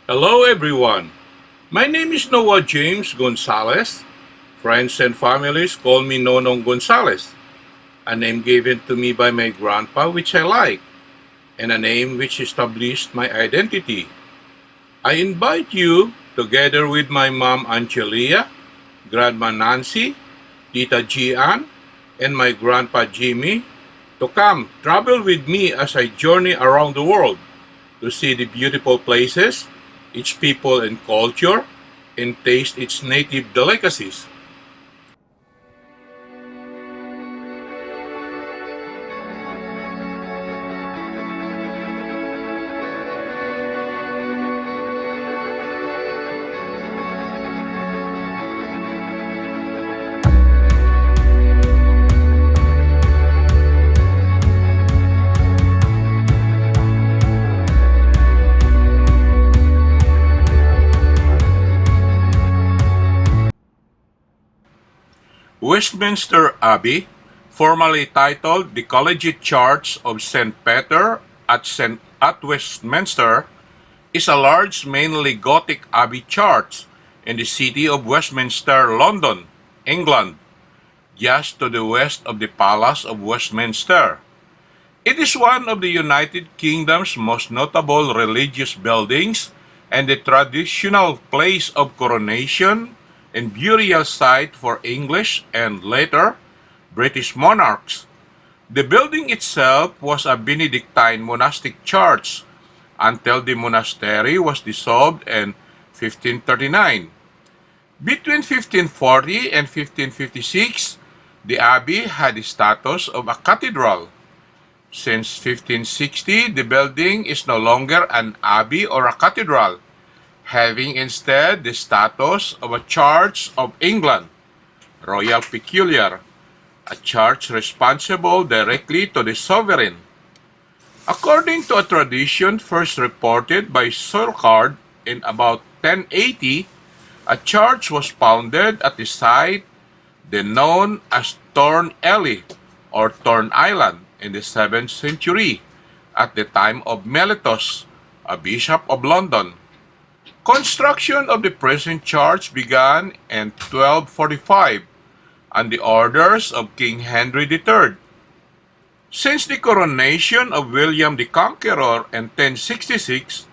Hello everyone. My name is Noah James Gonzalez. Friends and families call me Nonong Gonzalez, a name given to me by my grandpa which I like, and a name which established my identity. I invite you, together with my mom Angelia, Grandma Nancy, Tita Gian, and my grandpa Jimmy, to come travel with me as I journey around the world to see the beautiful places, its people and culture, and taste its native delicacies. Westminster Abbey, formerly titled the Collegiate Church of St. Peter at Westminster, is a large, mainly Gothic abbey church in the city of Westminster, London, England, just to the west of the Palace of Westminster. It is one of the United Kingdom's most notable religious buildings and the traditional place of coronation and burial site for English and later British monarchs. The building itself was a Benedictine monastic church until the monastery was dissolved in 1539. Between 1540 and 1556, the abbey had the status of a cathedral. Since 1560, the building is no longer an abbey or a cathedral, having instead the status of a Church of England, Royal Peculiar, a church responsible directly to the sovereign. According to a tradition first reported by Sulcard in about 1080, a church was founded at the site then known as Thorn Ey or Thorn Island in the 7th century at the time of Mellitus, a bishop of London. Construction of the present church began in 1245 on the orders of King Henry III. Since the coronation of William the Conqueror in 1066,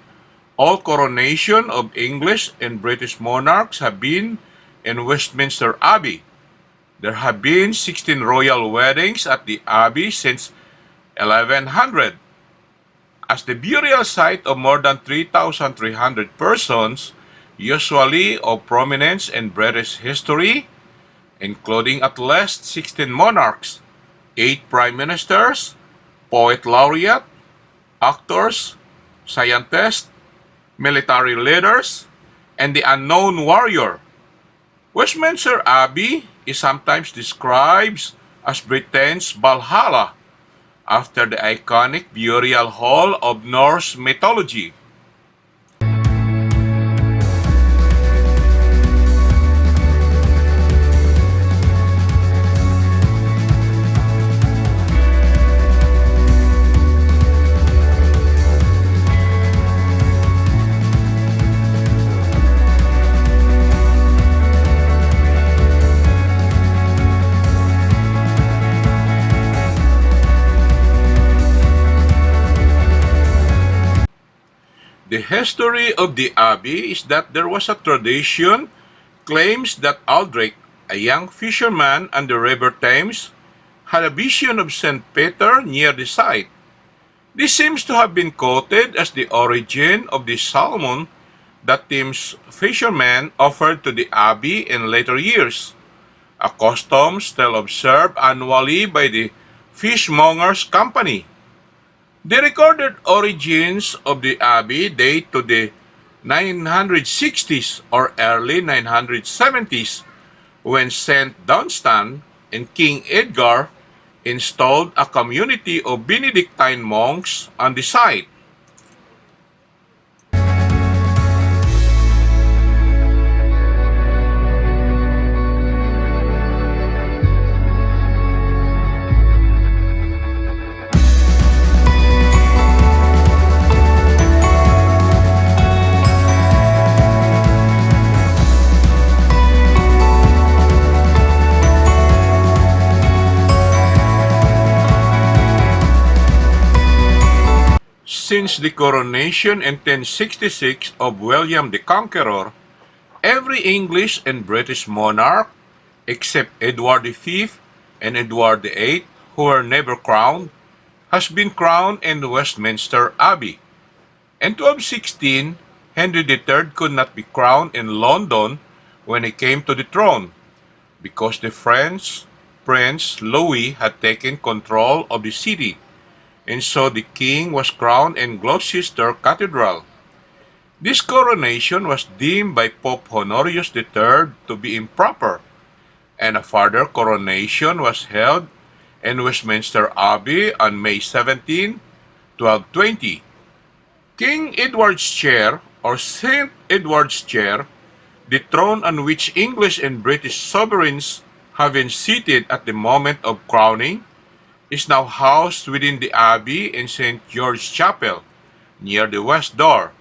all coronation of English and British monarchs have been in Westminster Abbey. There have been 16 royal weddings at the Abbey since 1100. As the burial site of more than 3,300 persons, usually of prominence in British history, including at least 16 monarchs, 8 prime ministers, poet laureate, actors, scientists, military leaders, and the unknown warrior. Westminster Abbey is sometimes described as Britain's Valhalla, after the iconic burial hall of Norse mythology. The history of the abbey is that there was a tradition claims that Aldrich, a young fisherman on the river Thames, had a vision of St. Peter near the site. This seems to have been quoted as the origin of the salmon that Thames fishermen offered to the abbey in later years, a custom still observed annually by the Fishmongers' Company. The recorded origins of the abbey date to the 960s or early 970s, when St. Dunstan and King Edgar installed a community of Benedictine monks on the site. Since the coronation in 1066 of William the Conqueror, every English and British monarch, except Edward V and Edward VIII, who were never crowned, has been crowned in Westminster Abbey. In 1216, Henry III could not be crowned in London when he came to the throne, because the French Prince Louis had taken control of the city, and so the king was crowned in Gloucester Cathedral. This coronation was deemed by Pope Honorius III to be improper, and a further coronation was held in Westminster Abbey on May 17, 1220. King Edward's chair, or St. Edward's chair, the throne on which English and British sovereigns have been seated at the moment of crowning, is now housed within the Abbey in St. George's Chapel, near the west door,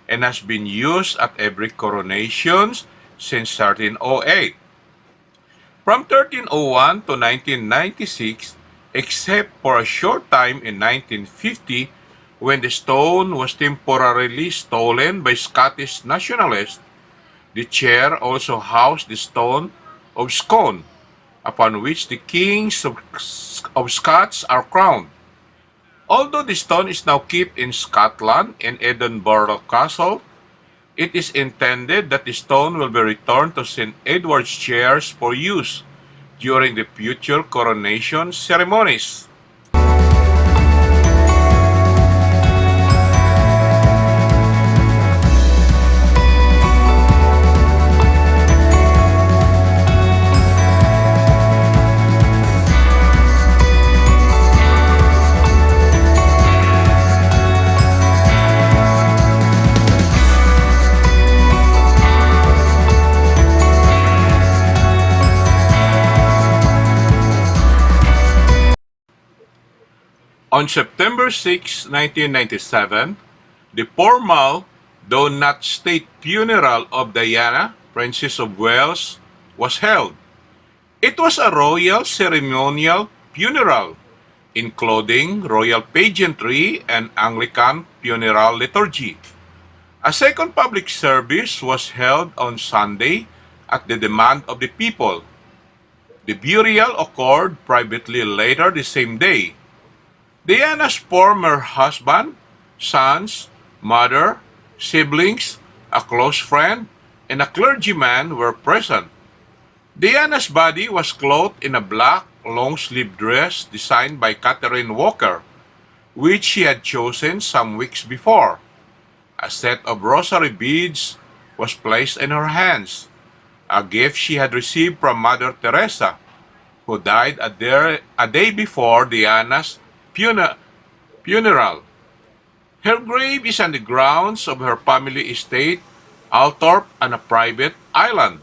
and has been used at every coronation since 1308. From 1301 to 1996, except for a short time in 1950, when the stone was temporarily stolen by Scottish nationalists, the chair also housed the stone of Scone, upon which the kings of Scots are crowned. Although the stone is now kept in Scotland in Edinburgh Castle, it is intended that the stone will be returned to St. Edward's chairs for use during the future coronation ceremonies. On September 6, 1997, the formal, though not state funeral of Diana, Princess of Wales, was held. It was a royal ceremonial funeral, including royal pageantry and Anglican funeral liturgy. A second public service was held on Sunday at the demand of the people. The burial occurred privately later the same day. Diana's former husband, sons, mother, siblings, a close friend, and a clergyman were present. Diana's body was clothed in a black, long-sleeved dress designed by Catherine Walker, which she had chosen some weeks before. A set of rosary beads was placed in her hands, a gift she had received from Mother Teresa, who died a day before Diana's funeral. Her grave is on the grounds of her family estate, Althorp, on a private island.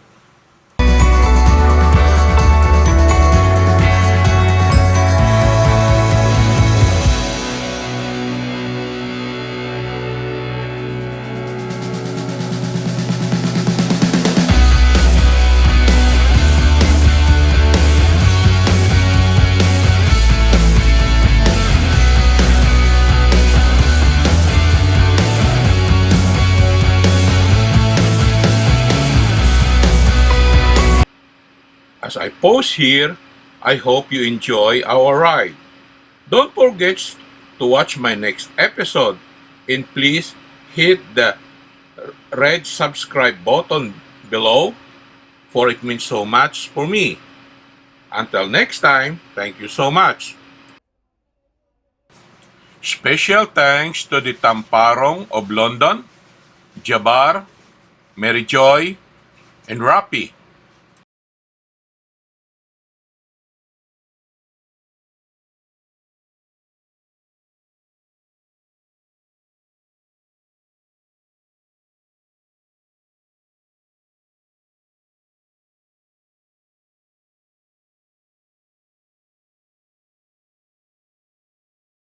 As I pause here, I hope you enjoy our ride. Don't forget to watch my next episode, and please hit the red subscribe button below, for it means so much for me. Until next time, thank you so much. Special thanks to the Tamparong of London, Jabar, Mary Joy, and Rapi.